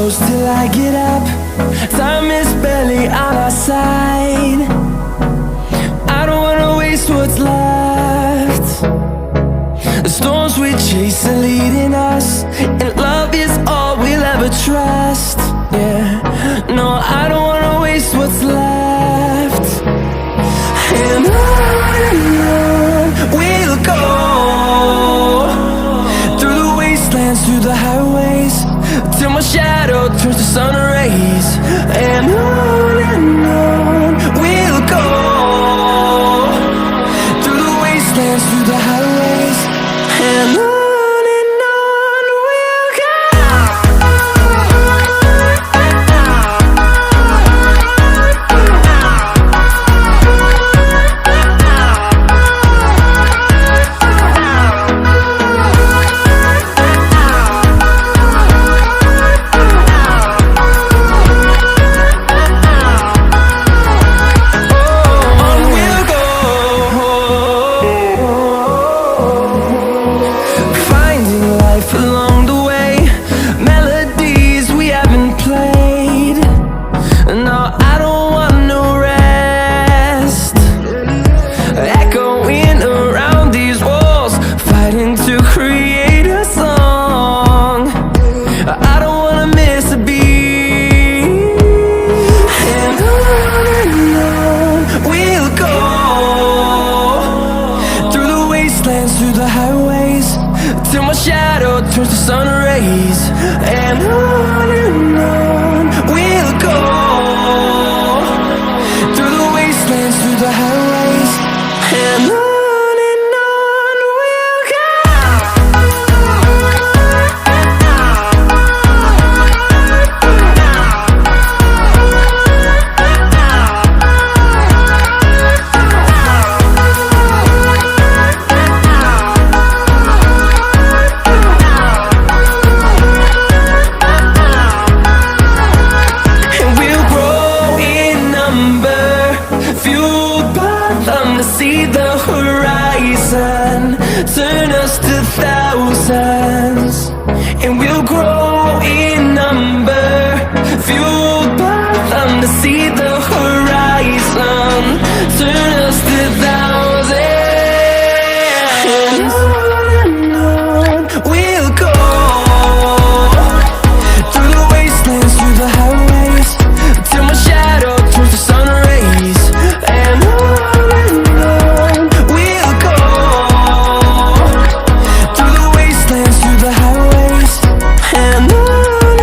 close till I get up. Time is barely on our side. I don't wanna waste what's left. The storms we chase are leading us, and love is all we'll ever trust. Yeah, no, I don't wanna waste what's left. And on we'll go, through the wastelands, through the highways, till my shadow turns to sun rays. And on we'll go, through the wastelands, through the highways, and on we'll go. Through the highways, till my shadow turns to sun rays. And on we'll go, through the wastelands, through the highways, and on we'll go. See the horizon, turn us to thousands, and we'll grow in number, fueled by them to see the horizon.